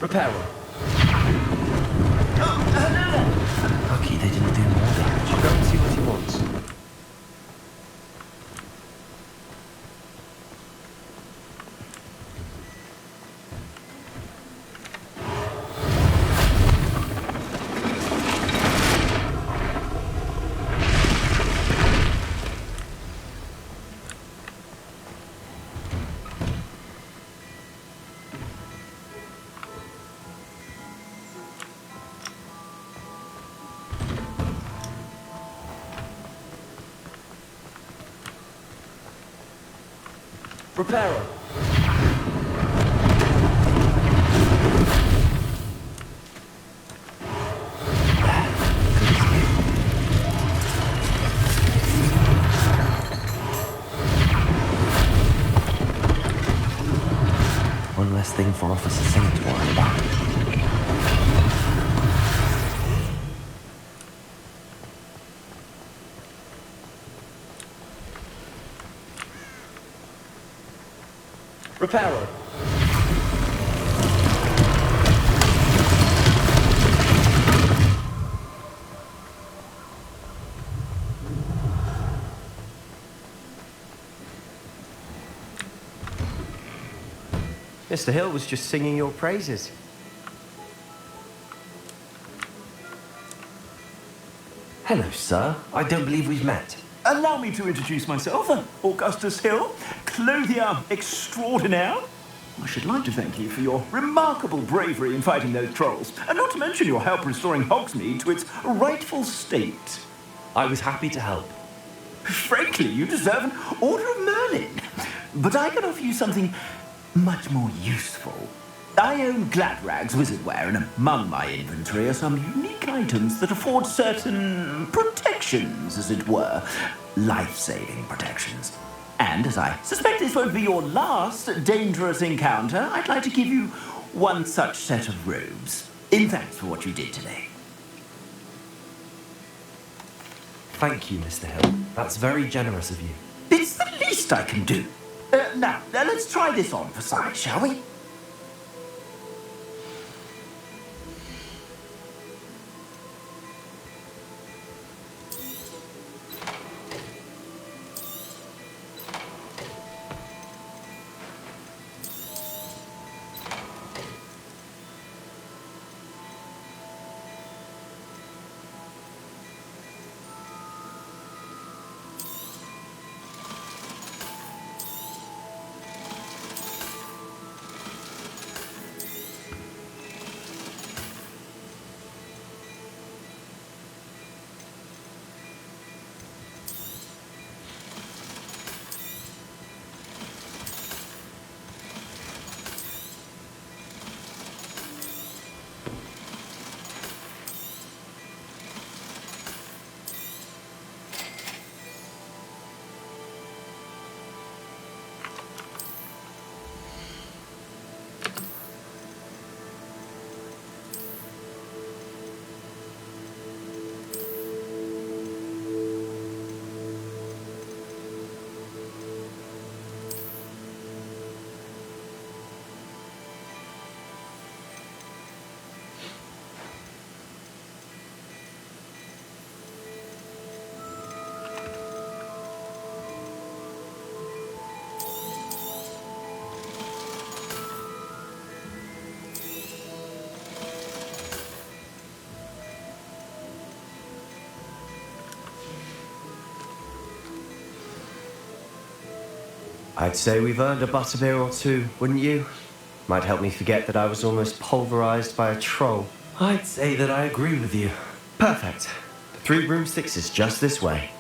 Repair them. Oh, hello there. Lucky they didn't do more damage. I'll go and see what he wants. Repair them. One less thing for Officer Singh to worry about. Repair them. Mr. Hill was just singing your praises. Hello, sir. I don't believe we've met. Allow me to introduce myself, Augustus Hill, clothier extraordinaire. I should like to thank you for your remarkable bravery in fighting those trolls, and not to mention your help restoring Hogsmeade to its rightful state. I was happy to help. Frankly, you deserve an Order of Merlin. But I can offer you something much more useful. I own Gladrag's wizardware, and among my inventory are some unique items that afford certain protections, as it were. Life-saving protections. And as I suspect this won't be your last dangerous encounter, I'd like to give you one such set of robes, in thanks for what you did today. Thank you, Mr. Hill. That's very generous of you. It's the least I can do. Now, let's try this on for size, shall we? I'd say we've earned a butterbeer or two, wouldn't you? Might help me forget that I was almost pulverized by a troll. I'd say that I agree with you. Perfect. The 3 broomsticks is just this way.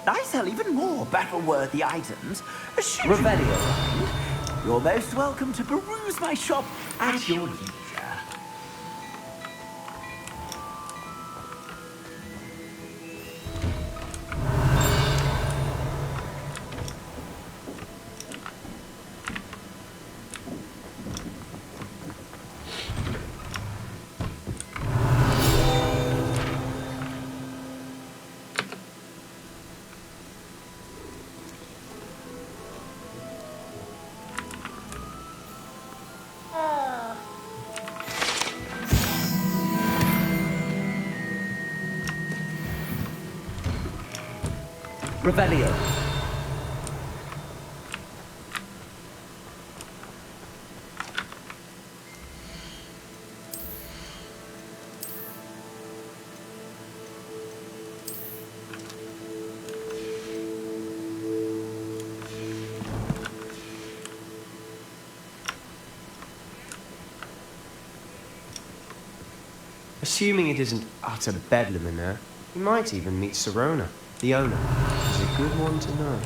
I sell even more battle-worthy items. Should you Revelio. mind, you're most welcome to peruse my shop at your leisure. Revelio. Assuming it isn't utter bedlam in there, you might even meet Sirona, the owner. She's a good one to know.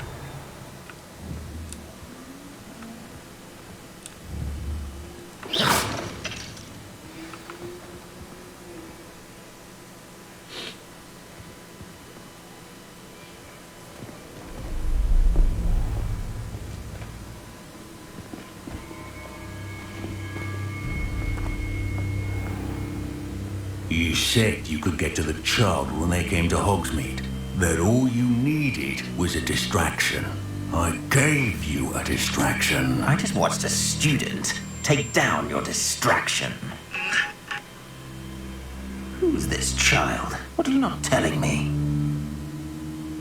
You said you could get to the child when they came to Hogsmeade. That all you needed was a distraction. I gave you a distraction. I just watched a student take down your distraction. Who's this child? What are you not telling me?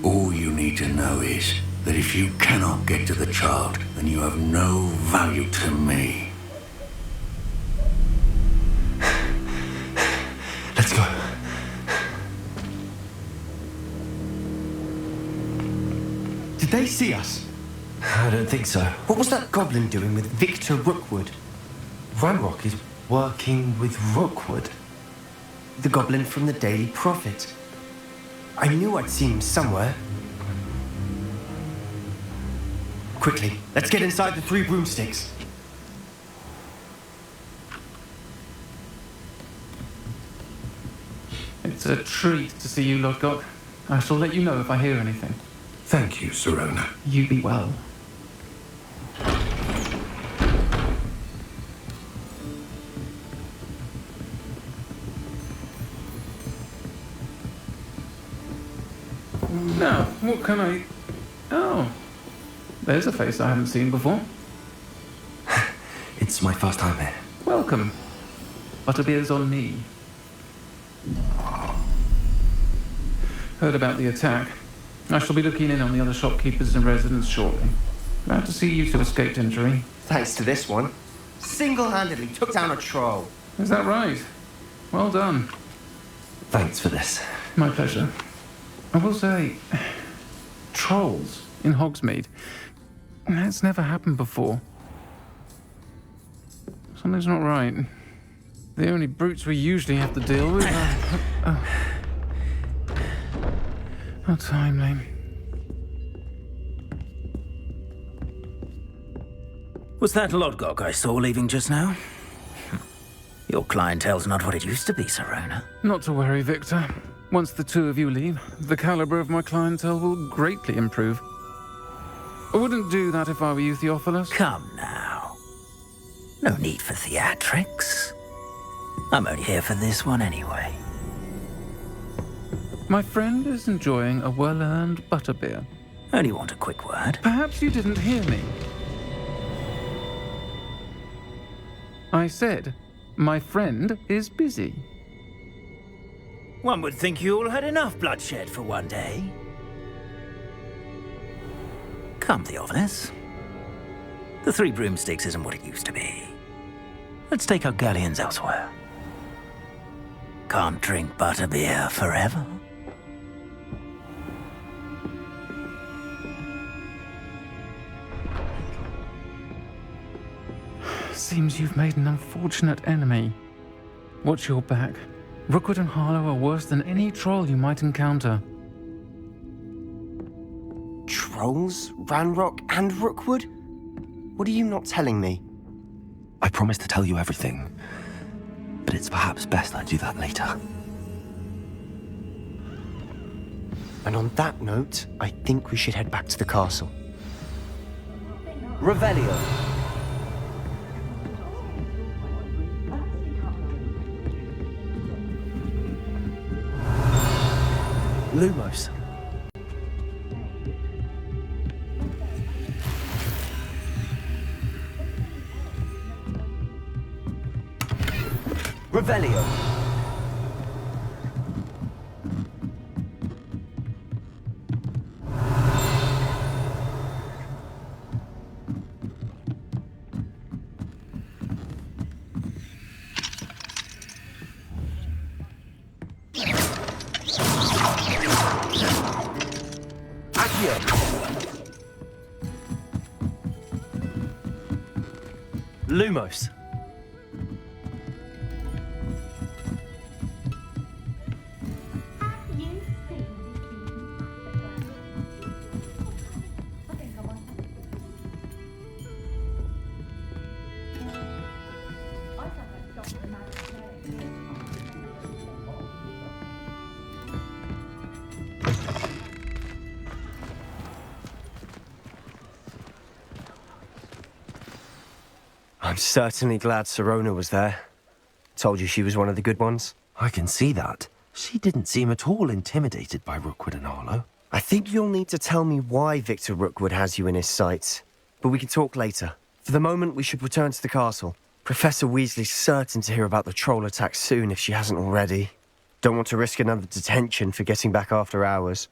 All you need to know is that if you cannot get to the child, then you have no value to me. Let's go. Did they see us? I don't think so. What was that goblin doing with Victor Rookwood? Ranrock is working with Rookwood. The goblin from the Daily Prophet. I knew I'd seen him somewhere. Quickly, let's get inside the 3 broomsticks. It's a treat to see you, Lodgok. I shall let you know if I hear anything. Thank you, Sirona. You be well. Now, what can I... Oh, there's a face I haven't seen before. It's my first time here. Welcome. Butterbeer's on me. Heard about the attack. I shall be looking in on the other shopkeepers and residents shortly. Glad to see you two escaped injury. Thanks to this one. Single-handedly took down a troll. Is that right? Well done. Thanks for this. My pleasure. I will say, trolls in Hogsmeade. That's never happened before. Something's not right. The only brutes we usually have to deal with are... How timely. Was that Lodgok I saw leaving just now? Your clientele's not what it used to be, Sirona. Not to worry, Victor. Once the two of you leave, the caliber of my clientele will greatly improve. I wouldn't do that if I were you, Theophilus. Come now. No need for theatrics. I'm only here for this one anyway. My friend is enjoying a well-earned butterbeer. Only want a quick word. Perhaps you didn't hear me. I said, my friend is busy. One would think you all had enough bloodshed for one day. Come, Theophilus. The 3 broomsticks isn't what it used to be. Let's take our galleons elsewhere. Can't drink butterbeer forever. Seems you've made an unfortunate enemy. Watch your back. Rookwood and Harlow are worse than any troll you might encounter. Trolls, Ranrock, and Rookwood? What are you not telling me? I promise to tell you everything, but it's perhaps best I do that later. And on that note, I think we should head back to the castle. Revelio. Lumos. Revelio. Revelio. Lumos. I'm certainly glad Sirona was there. Told you she was one of the good ones. I can see that. She didn't seem at all intimidated by Rookwood and Arlo. I think you'll need to tell me why Victor Rookwood has you in his sights. But we can talk later. For the moment, we should return to the castle. Professor Weasley's certain to hear about the troll attack soon if she hasn't already. Don't want to risk another detention for getting back after hours.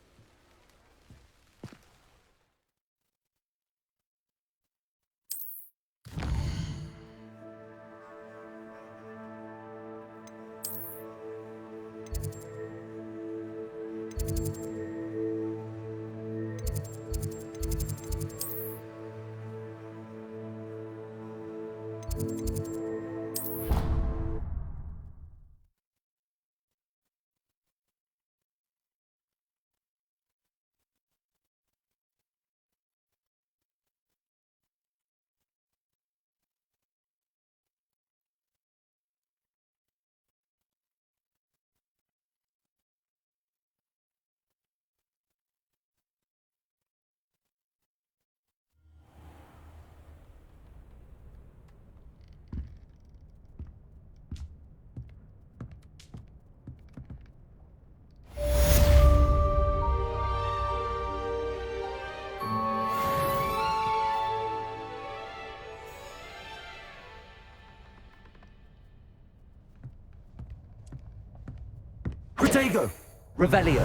Protego! Revelio!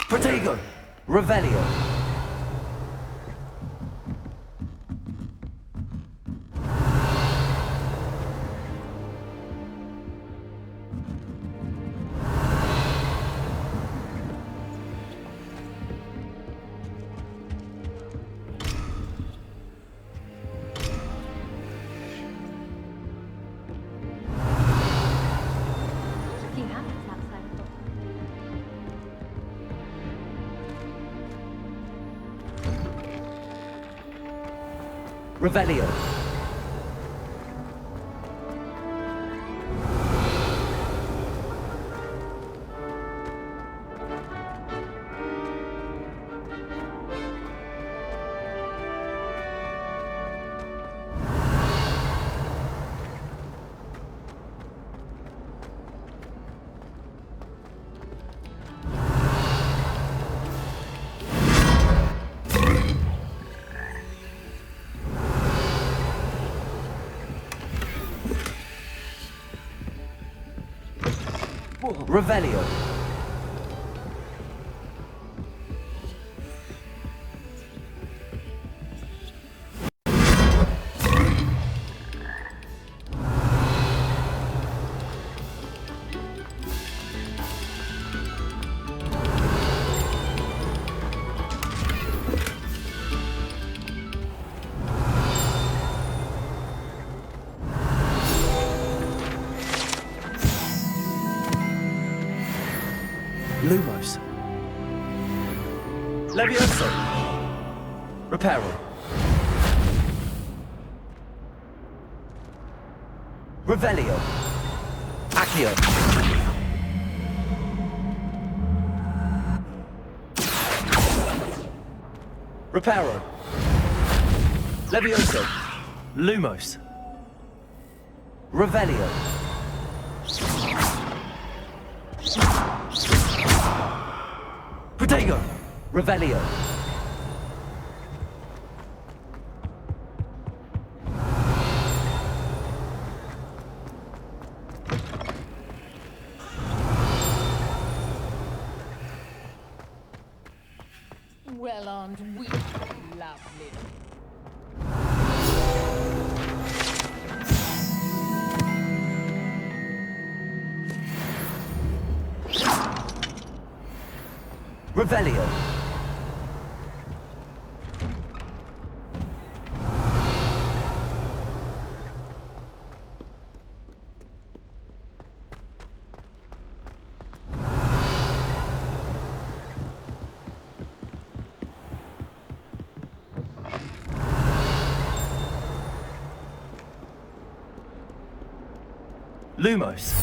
Protego! Revelio! Revelio. Revelio. Lumos. Levioso. Reparo. Revelio. Accio. Reparo. Levioso. Lumos. Revelio. Protego. Revelio. Well, aren't we lovely? Revelio. Lumos.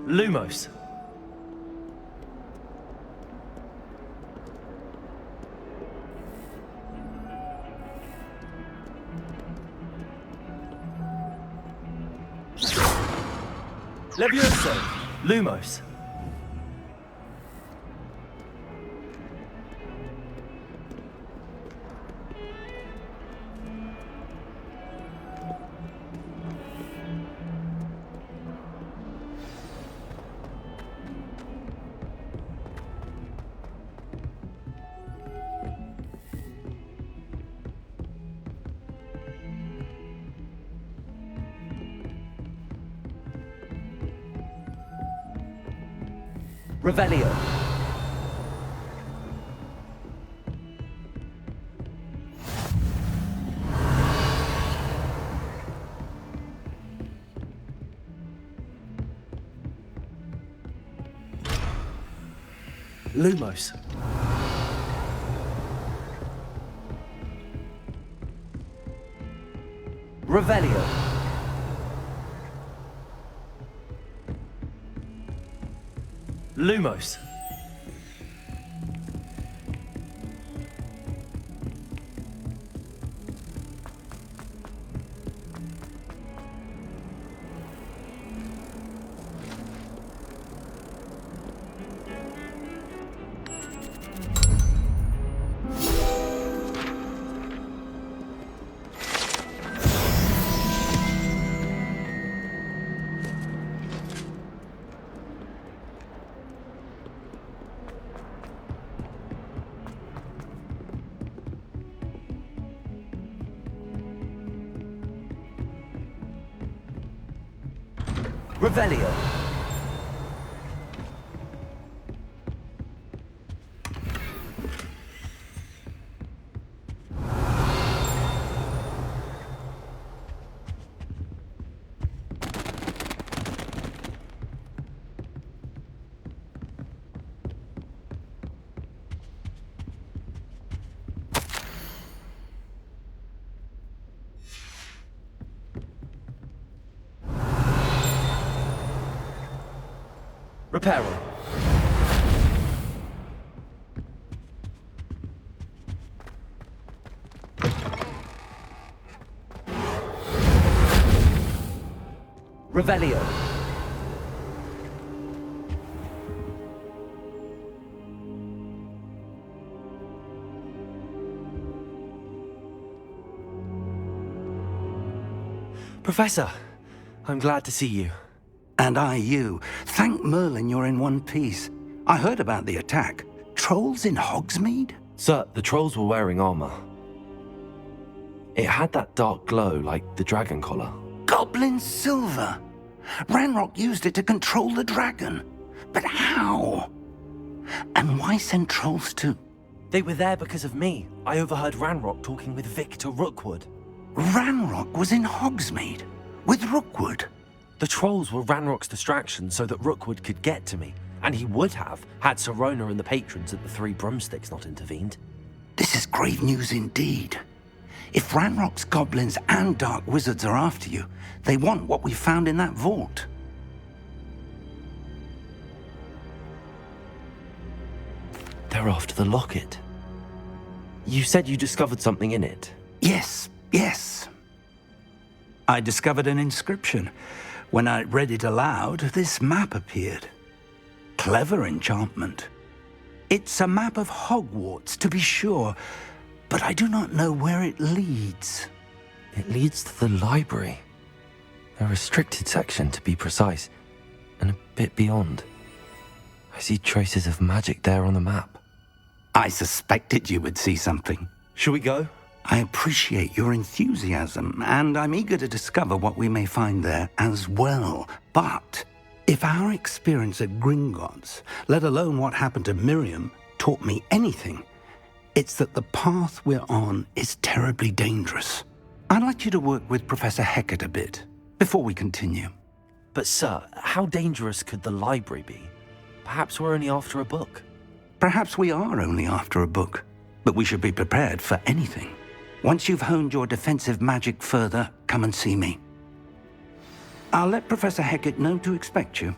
Lumos. Levioso. Lumos. Revelio. Lumos. Revelio. Lumos. Revelio. Reparo. Revelio. Professor, I'm glad to see you. And I you. Thank Merlin you're in one piece. I heard about the attack. Trolls in Hogsmeade? Sir, the trolls were wearing armor. It had that dark glow like the dragon collar. Goblin silver! Ranrock used it to control the dragon. But how? And why send trolls too? They were there because of me. I overheard Ranrock talking with Victor Rookwood. Ranrock was in Hogsmeade? With Rookwood? The trolls were Ranrock's distraction so that Rookwood could get to me. And he would have, had Sirona and the patrons at the Three Broomsticks not intervened. This is grave news indeed. If Ranrock's goblins and dark wizards are after you, they want what we found in that vault. They're after the locket. You said you discovered something in it. Yes, yes. I discovered an inscription. When I read it aloud, this map appeared. Clever enchantment. It's a map of Hogwarts, to be sure, but I do not know where it leads. It leads to the library. A restricted section, to be precise, and a bit beyond. I see traces of magic there on the map. I suspected you would see something. Shall we go? I appreciate your enthusiasm, and I'm eager to discover what we may find there as well. But if our experience at Gringotts, let alone what happened to Miriam, taught me anything, it's that the path we're on is terribly dangerous. I'd like you to work with Professor Hecat a bit before we continue. But sir, how dangerous could the library be? Perhaps we're only after a book. Perhaps we are only after a book, but we should be prepared for anything. Once you've honed your defensive magic further, come and see me. I'll let Professor Hecat know to expect you.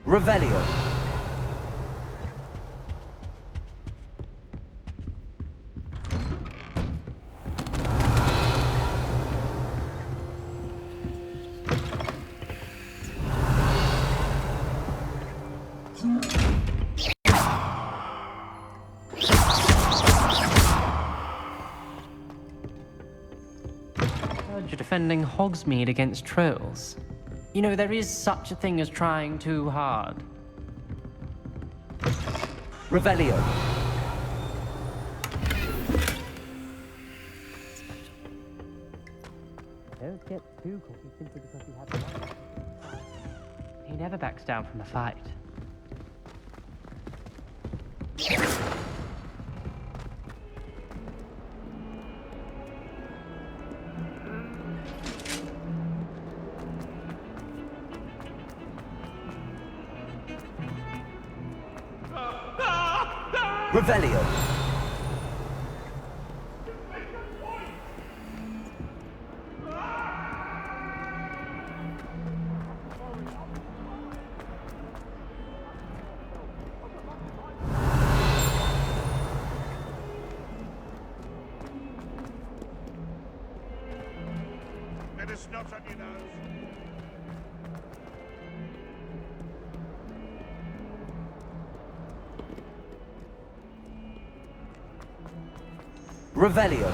Revelio. You're defending Hogsmeade against trolls. You know, there is such a thing as trying too hard. Revelio. Don't get too cocky simply because he had the money. He never backs down from a fight. Revelio. Let us not on your nose. Revelio.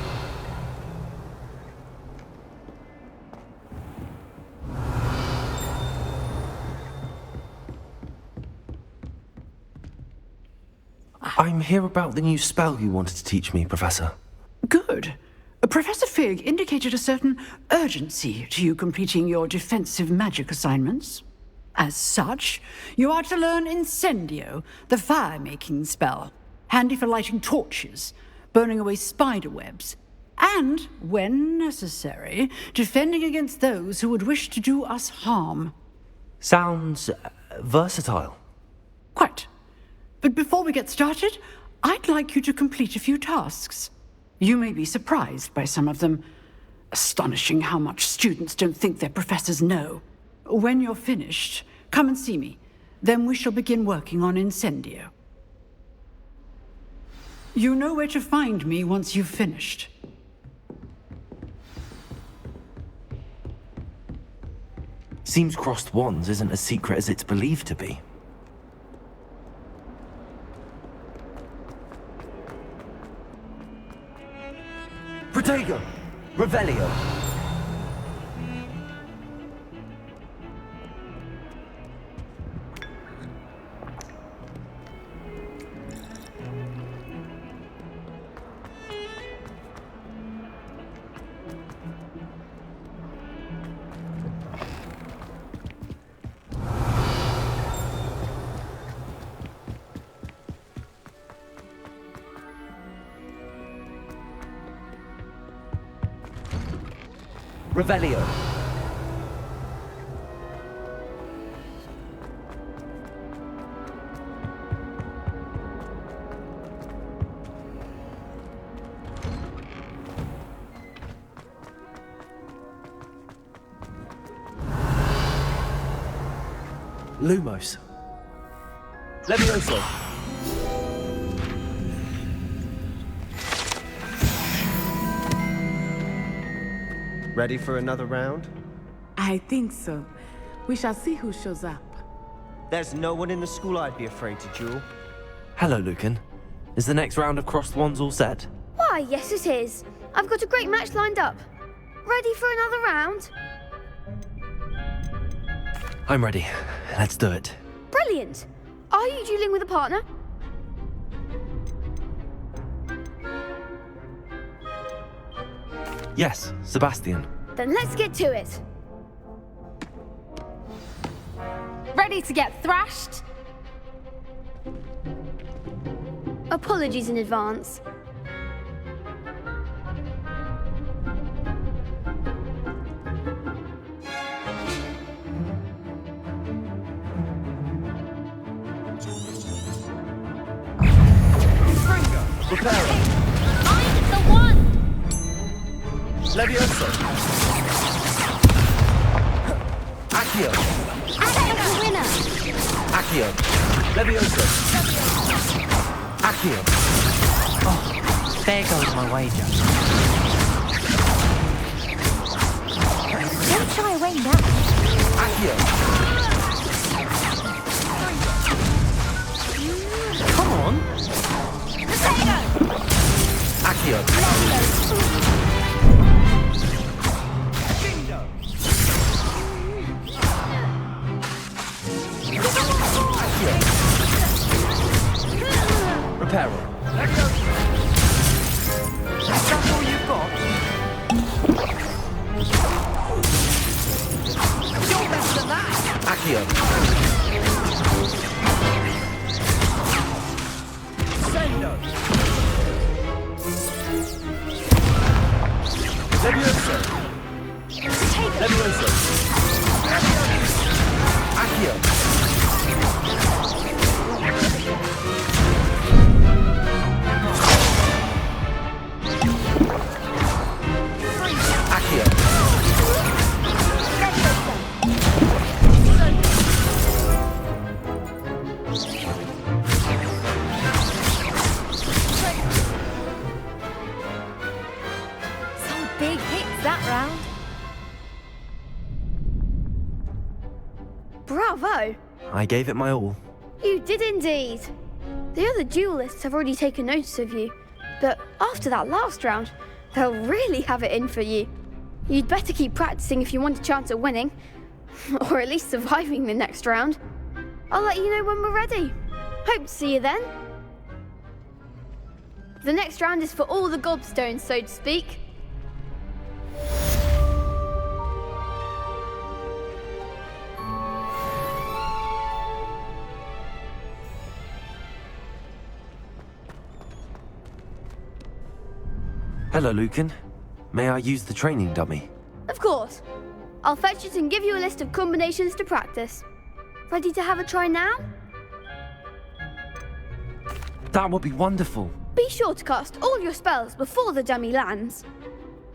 I'm here about the new spell you wanted to teach me, Professor. Good. Professor Fig indicated a certain urgency to you completing your defensive magic assignments. As such, you are to learn Incendio, the fire-making spell, handy for lighting torches, burning away spider webs, and, when necessary, defending against those who would wish to do us harm. Sounds versatile. Quite. But before we get started, I'd like you to complete a few tasks. You may be surprised by some of them. Astonishing how much students don't think their professors know. When you're finished, come and see me. Then we shall begin working on Incendio. You know where to find me once you've finished. Seems crossed wands isn't as secret as it's believed to be. Protego! Revelio! Revelio. Lumos. Levioso. Ready for another round? I think so. We shall see who shows up. There's no one in the school I'd be afraid to duel. Hello, Lucan. Is the next round of Crossed Wands all set? Why, yes it is. I've got a great match lined up. Ready for another round? I'm ready. Let's do it. Brilliant. Are you dueling with a partner? Yes, Sebastian. Then let's get to it. Ready to get thrashed? Apologies in advance. I'm the one! Levioso. Accio. Accio the winner! Accio. Levioso. Accio. There goes my wager. Don't shy away now. Accio. Come on. Accio. Reparo. That's all you've got? You're better than that. Accio. Sendo. Levioso. Levioso. Accio. Accio. Some big hits that round. Bravo! I gave it my all. You did indeed. The other duelists have already taken notice of you, but after that last round, they'll really have it in for you. You'd better keep practicing if you want a chance at winning, or at least surviving the next round. I'll let you know when we're ready. Hope to see you then. The next round is for all the gobstones, so to speak. Hello, Lucan. May I use the training dummy? Of course. I'll fetch it and give you a list of combinations to practice. Ready to have a try now? That would be wonderful. Be sure to cast all your spells before the dummy lands.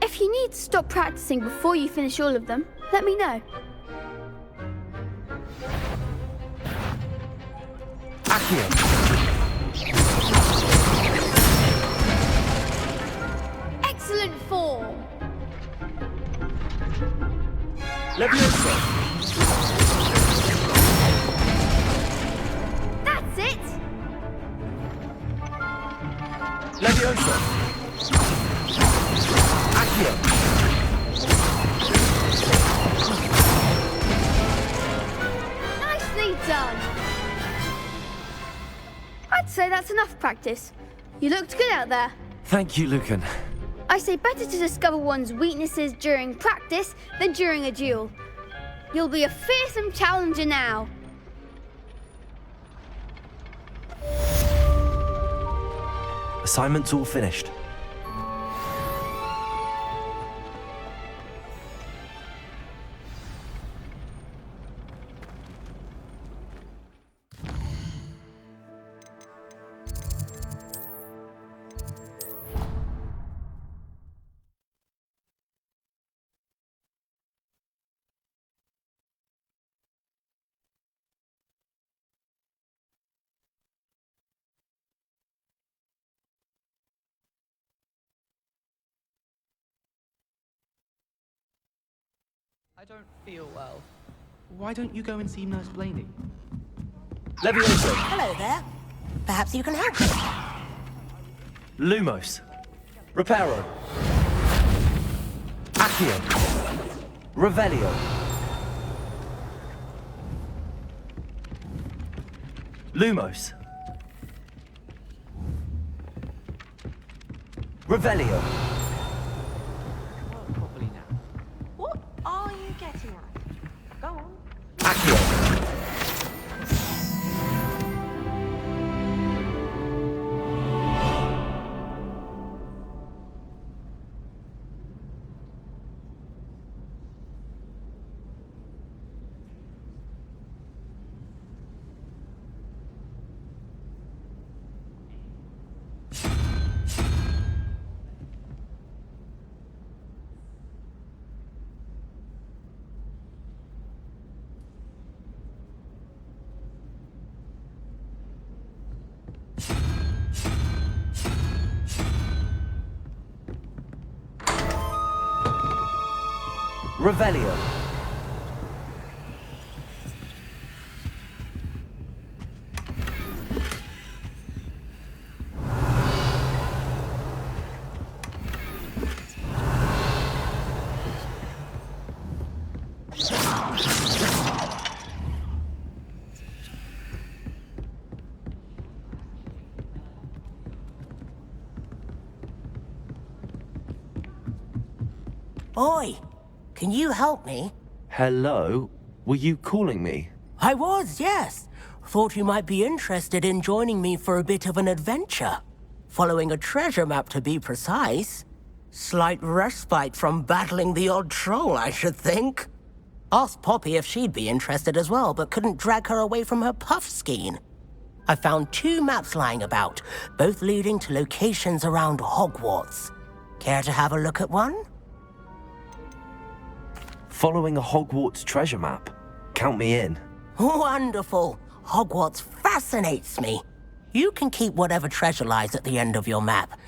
If you need to stop practicing before you finish all of them, let me know. Accio. Excellent form! Levioso. That's it! Levioso. Accio. Nicely done! I'd say that's enough practice. You looked good out there. Thank you, Lucan. I say better to discover one's weaknesses during practice than during a duel. You'll be a fearsome challenger now. Assignment's all finished. I don't feel well. Why don't you go and see Nurse Blaney? Levioso. Hello there. Perhaps you can help me. Lumos. Reparo. Accio. Revelio. Lumos. Revelio. Properly now. What are you getting at? Go on. Accio. Revelio. Oi, can you help me? Hello? Were you calling me? I was, yes. Thought you might be interested in joining me for a bit of an adventure. Following a treasure map, to be precise. Slight respite from battling the odd troll, I should think. Asked Poppy if she'd be interested as well, but couldn't drag her away from her puff skein. I found 2 maps lying about, both leading to locations around Hogwarts. Care to have a look at one? Following a Hogwarts treasure map. Count me in. Wonderful. Hogwarts fascinates me. You can keep whatever treasure lies at the end of your map.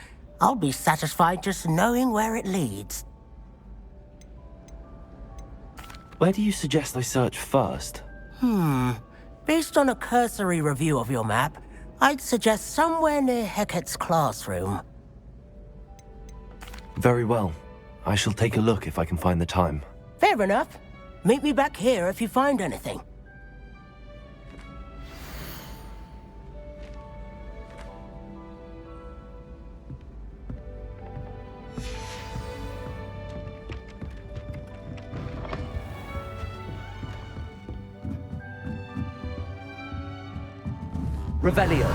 I'll be satisfied just knowing where it leads. Where do you suggest I search first? Based on a cursory review of your map, I'd suggest somewhere near Hecat's classroom. Very well. I shall take a look if I can find the time. Fair enough. Meet me back here if you find anything. Revelio.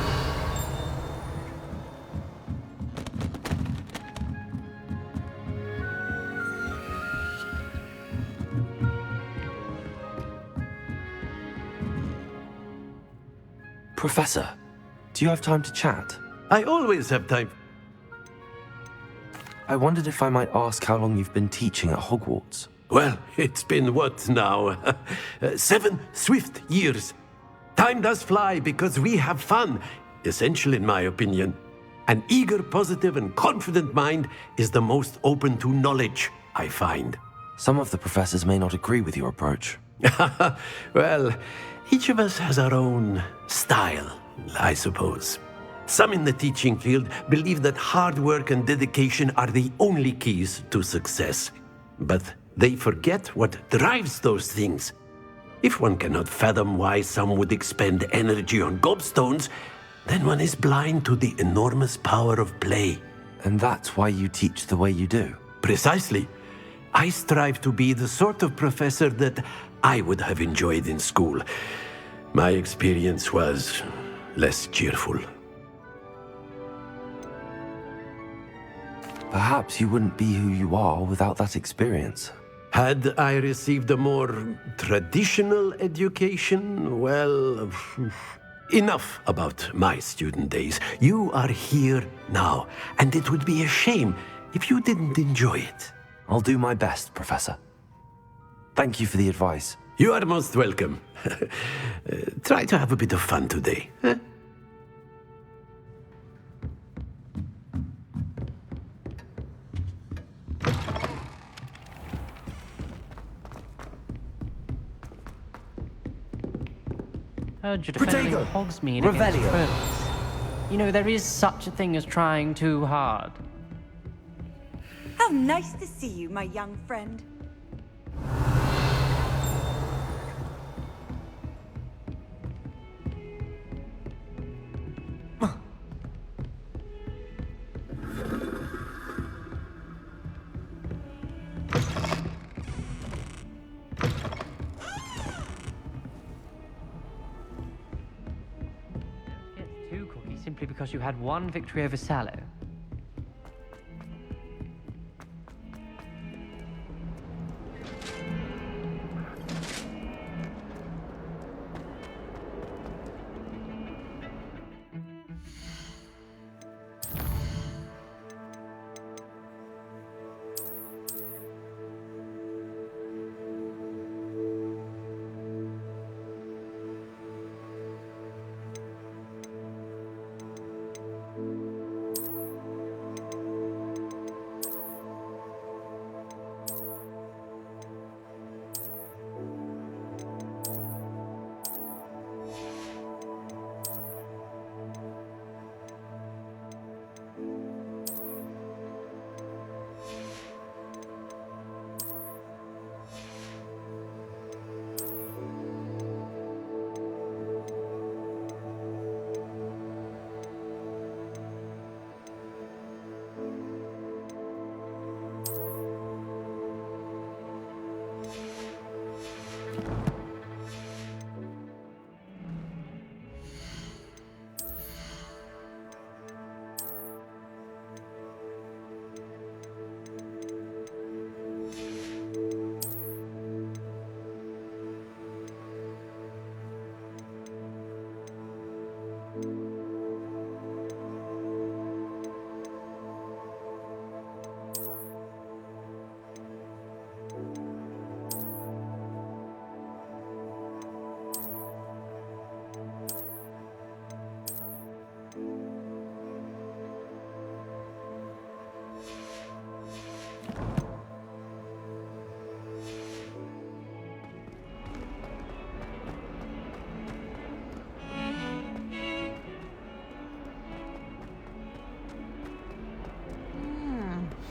Professor, do you have time to chat? I always have time. I wondered if I might ask how long you've been teaching at Hogwarts. Well, it's been what now? 7 swift years. Time does fly because we have fun, essential in my opinion. An eager, positive, and confident mind is the most open to knowledge, I find. Some of the professors may not agree with your approach. Well, each of us has our own style, I suppose. Some in the teaching field believe that hard work and dedication are the only keys to success. But they forget what drives those things. If one cannot fathom why some would expend energy on gobstones, then one is blind to the enormous power of play. And that's why you teach the way you do? Precisely. I strive to be the sort of professor that I would have enjoyed in school. My experience was less cheerful. Perhaps you wouldn't be who you are without that experience. Had I received a more traditional education, well, enough about my student days. You are here now, and it would be a shame if you didn't enjoy it. I'll do my best, Professor. Thank you for the advice. You are most welcome. Try to have a bit of fun today. Huh? Heard you're defending Protego! Hogsmeade Revelio! against foes. You know, there is such a thing as trying too hard. How nice to see you, my young friend. Simply because you had one victory over Sallow.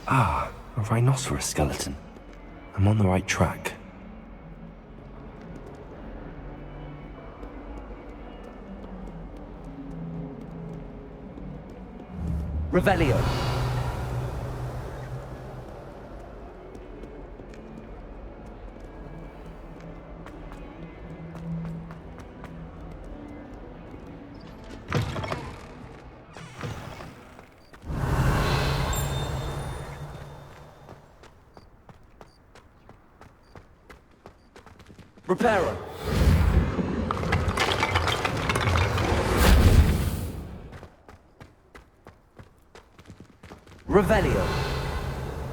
Ah, a rhinoceros skeleton. I'm on the right track. Revelio. Reparo. Revelio.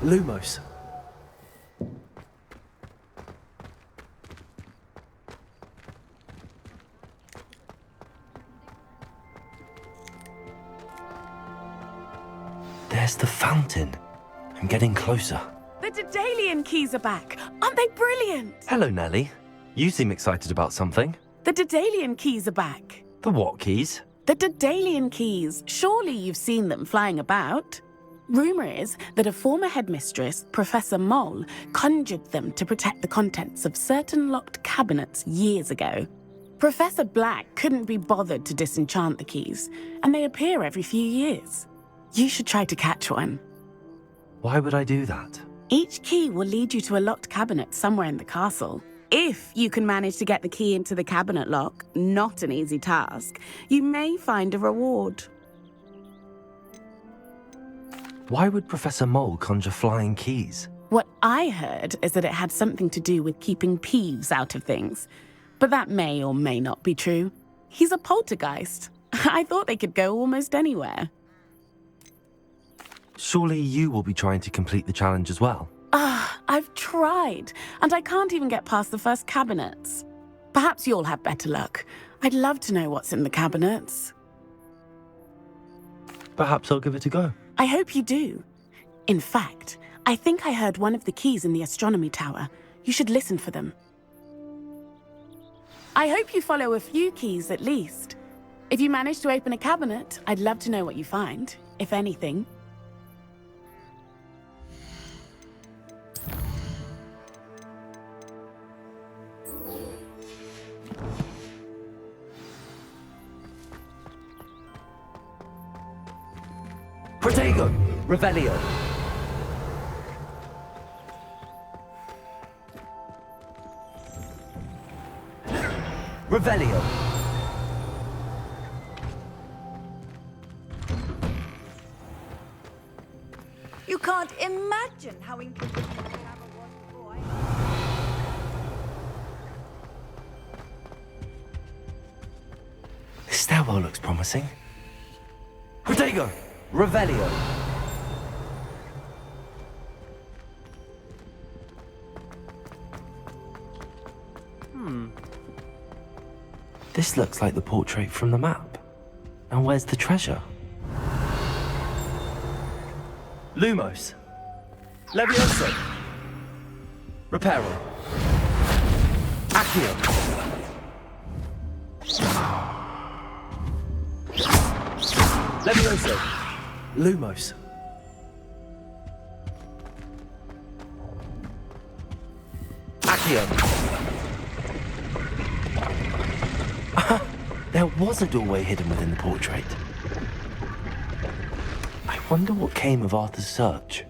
Lumos. There's the fountain. I'm getting closer. The Daedalian keys are back. Aren't they brilliant? Hello, Nellie. You seem excited about something. The Daedalian keys are back. The what keys? The Daedalian keys. Surely you've seen them flying about. Rumour is that a former headmistress, Professor Mole, conjured them to protect the contents of certain locked cabinets years ago. Professor Black couldn't be bothered to disenchant the keys, and they appear every few years. You should try to catch one. Why would I do that? Each key will lead you to a locked cabinet somewhere in the castle. If you can manage to get the key into the cabinet lock, not an easy task, you may find a reward. Why would Professor Mole conjure flying keys? What I heard is that it had something to do with keeping Peeves out of things. But that may or may not be true. He's a poltergeist. I thought they could go almost anywhere. Surely you will be trying to complete the challenge as well. I've tried, and I can't even get past the first cabinets. Perhaps you'll have better luck. I'd love to know what's in the cabinets. Perhaps I'll give it a go. I hope you do. In fact, I think I heard one of the keys in the astronomy tower. You should listen for them. I hope you follow a few keys at least. If you manage to open a cabinet, I'd love to know what you find, if anything. Protego! Revelio! Revelio! You can't imagine how inconvenient the hammer was before This stairwell looks promising. Protego! Revelio! This looks like the portrait from the map. And where's the treasure? Lumos. Levioso. Reparo. Accio. Levioso. Lumos. Accio. There was a doorway hidden within the portrait. I wonder what came of Arthur's search.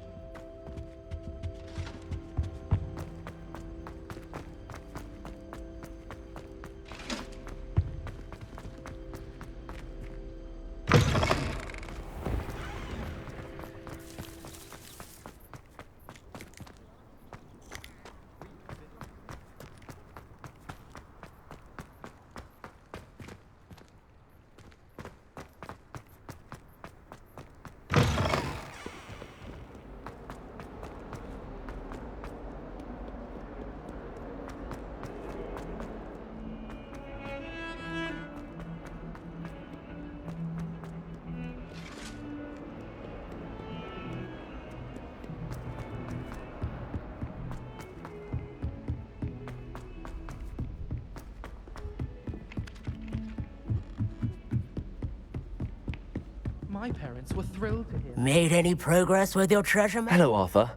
My parents were thrilled to hear. Made any progress with your treasure map? Hello, Arthur.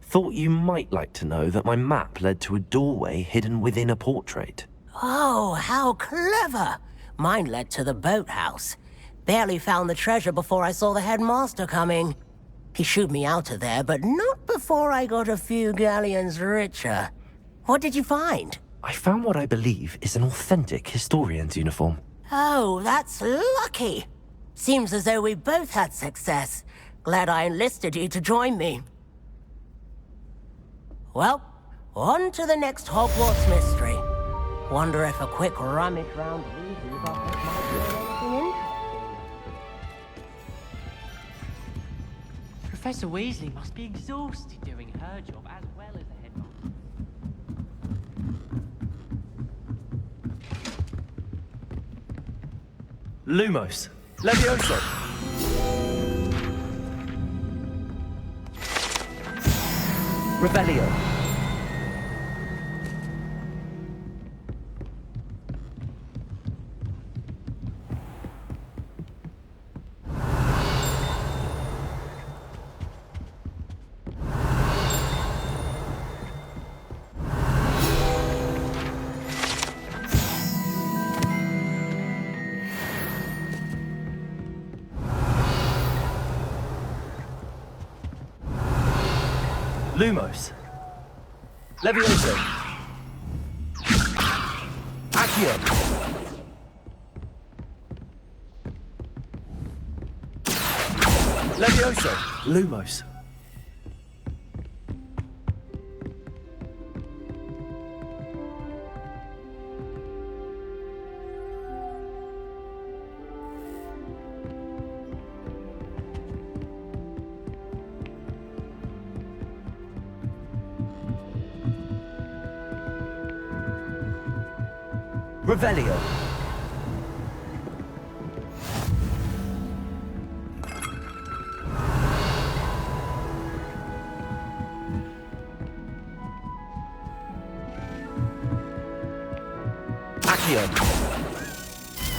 Thought you might like to know that my map led to a doorway hidden within a portrait. Oh, how clever! Mine led to the boathouse. Barely found the treasure before I saw the headmaster coming. He shooed me out of there, but not before I got a few galleons richer. What did you find? I found what I believe is an authentic historian's uniform. Oh, that's lucky. Seems as though we both had success. Glad I enlisted you to join me. Well, on to the next Hogwarts mystery. Wonder if a quick rummage round Weasley's office might be anything interesting. Professor Weasley must be exhausted doing her job as well as the headmaster. Lumos. Levioso. Revelio. Lumos. Levioso. Accio. Levioso. Lumos. Revelio. Accio. Accio!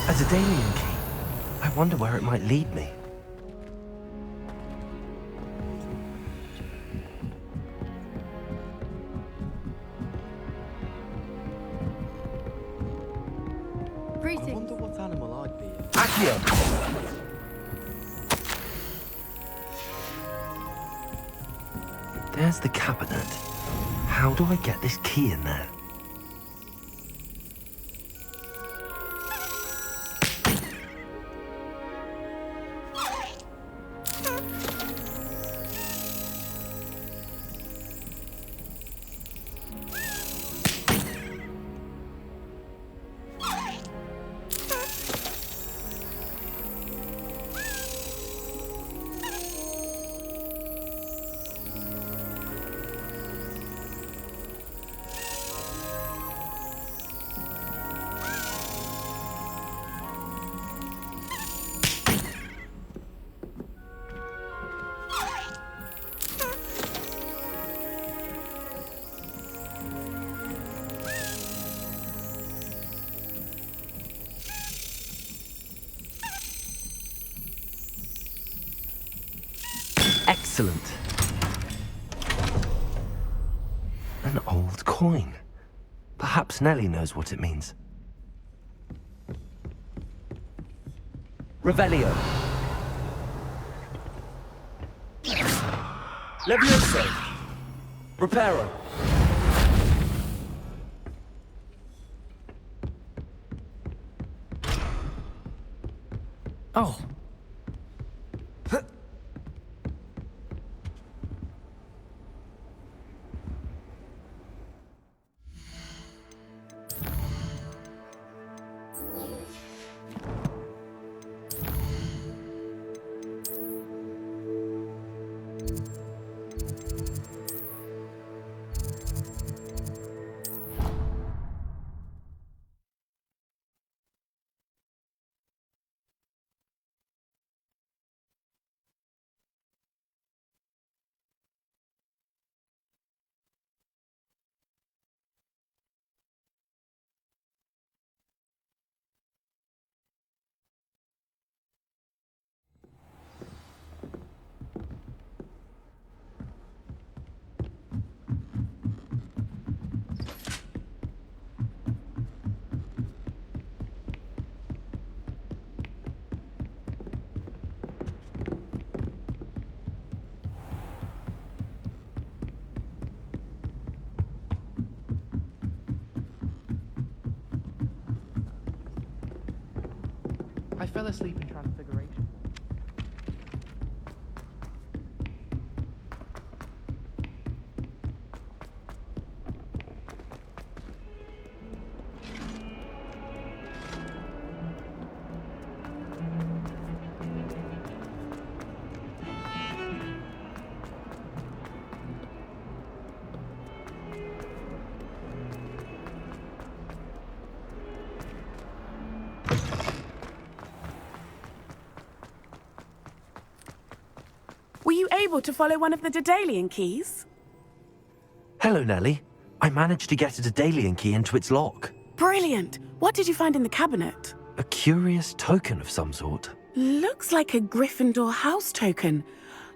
A Daedalian key. I wonder where it might lead me. Greetings. I wonder what animal I'd be. Accio! There's the cabinet. How do I get this key in there? Excellent. An old coin. Perhaps Nellie knows what it means. Revelio. Levioso. Reparo. Oh. I fell asleep in Transfiguration. Were you able to follow one of the Daedalian keys? Hello, Nellie. I managed to get a Daedalian key into its lock. Brilliant! What did you find in the cabinet? A curious token of some sort. Looks like a Gryffindor house token.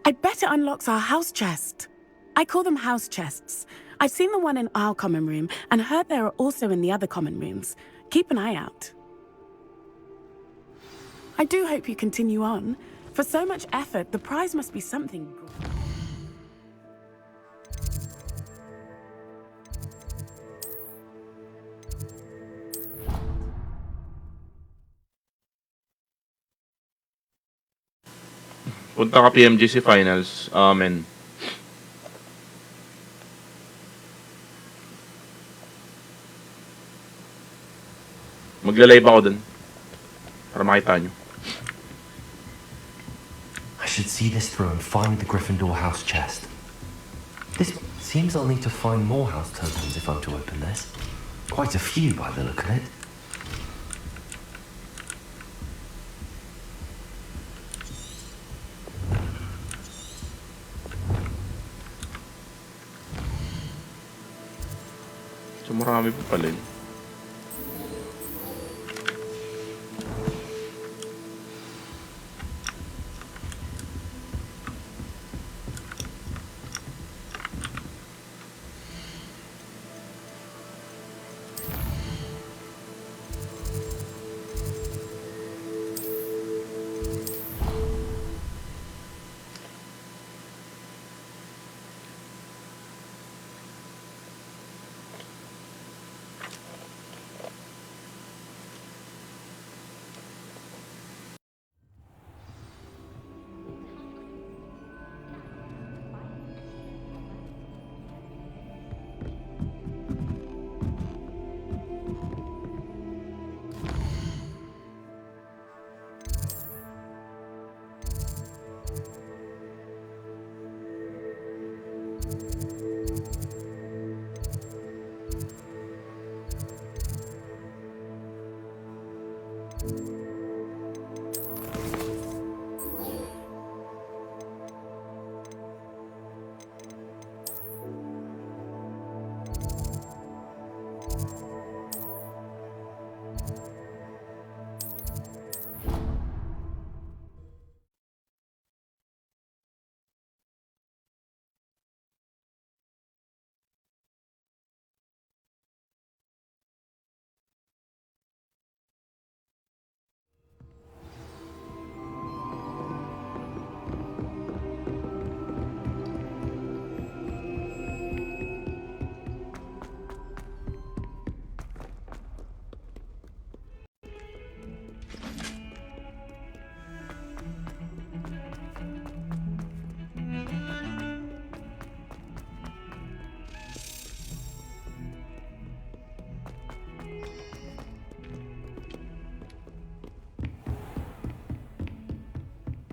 I bet it unlocks our house chest. I call them house chests. I've seen the one in our common room and heard there are also in the other common rooms. Keep an eye out. I do hope you continue on. For so much effort, the prize must be something good. Punta ka PMGC Finals. Amen. Magla-live ako dun. Para makita nyo. I should see this through and find the Gryffindor house chest. This seems I'll need to find more house tokens if I'm to open this. Quite a few by the look of it. So marami pa pala yun.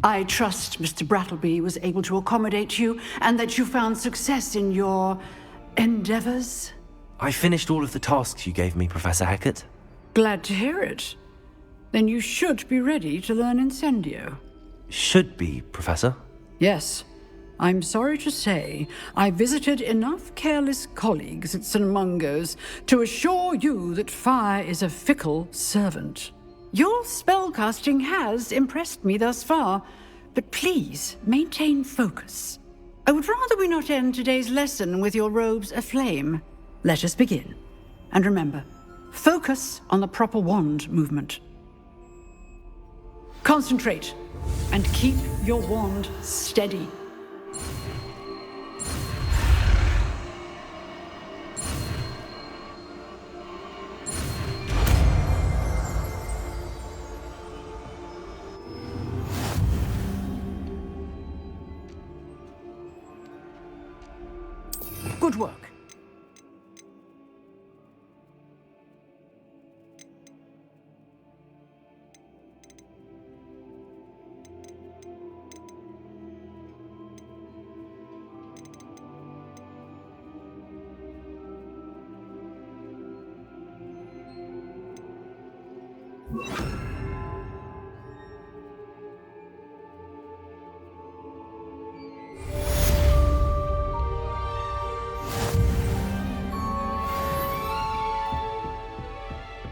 I trust Mr. Brattleby was able to accommodate you and that you found success in your endeavors. I finished all of the tasks you gave me, Professor Hackett. Glad to hear it. Then you should be ready to learn Incendio. Should be, Professor. Yes. I'm sorry to say, I visited enough careless colleagues at St. Mungo's to assure you that fire is a fickle servant. Your spellcasting has impressed me thus far, but please maintain focus. I would rather we not end today's lesson with your robes aflame. Let us begin. And remember, focus on the proper wand movement. Concentrate and keep your wand steady. Good work.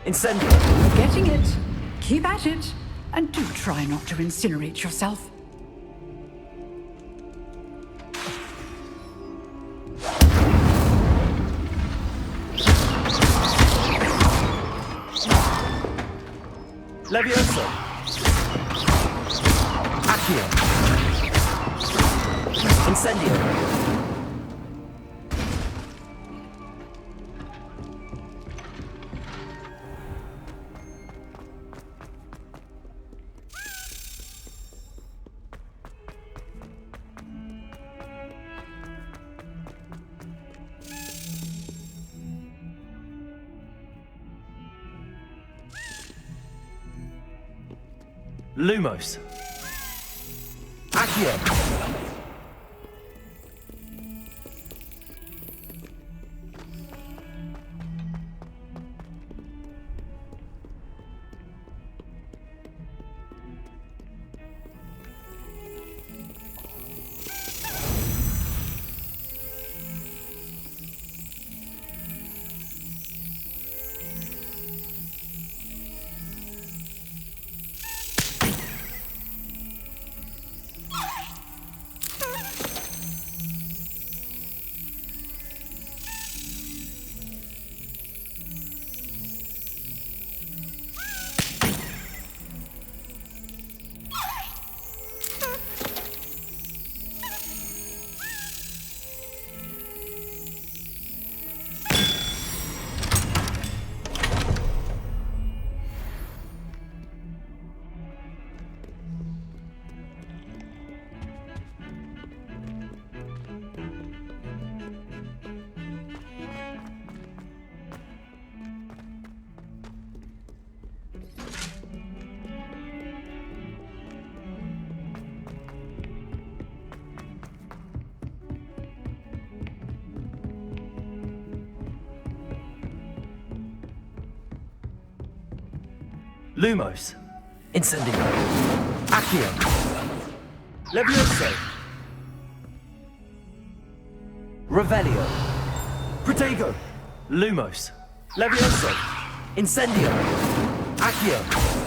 Incendio! Getting it. Keep at it. And do try not to incinerate yourself. Levioso! Accio! Incendio! Lumos. Accio. Lumos. Incendio. Accio. Levioso. Revelio. Protego. Lumos. Levioso. Incendio. Accio.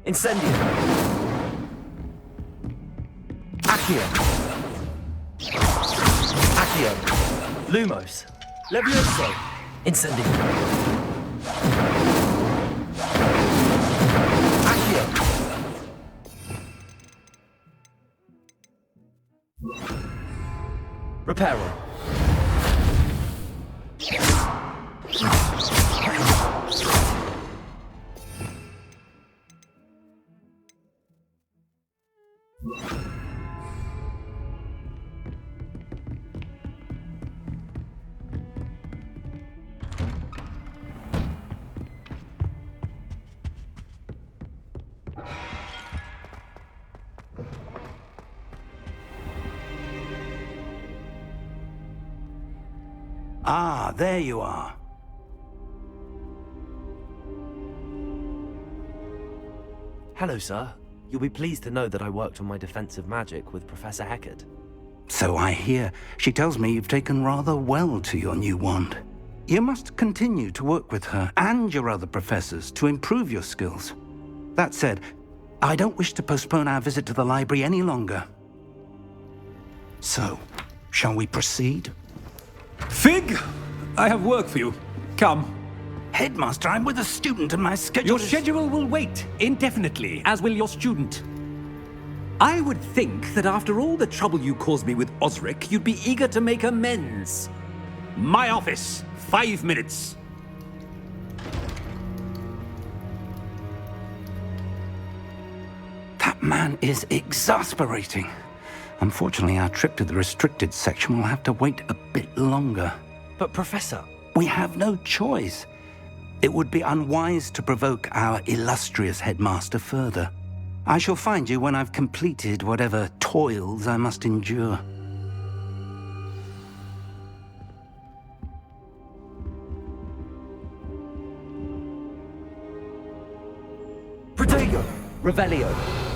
Incendio. Accio. Accio. Lumos. Levioso. Incendio. Accio. Reparo. Ah, there you are. Hello, sir. You'll be pleased to know that I worked on my defensive magic with Professor Heckard. So I hear. She tells me you've taken rather well to your new wand. You must continue to work with her and your other professors to improve your skills. That said, I don't wish to postpone our visit to the library any longer. So, shall we proceed? Fig! I have work for you. Come. Headmaster, I'm with a student and my schedule Your schedule will wait indefinitely, as will your student. I would think that after all the trouble you caused me with Osric, you'd be eager to make amends. My office, 5 minutes. That man is exasperating. Unfortunately, our trip to the restricted section will have to wait a bit longer. But, Professor... We have no choice. It would be unwise to provoke our illustrious headmaster further. I shall find you when I've completed whatever toils I must endure. Protego! Revelio!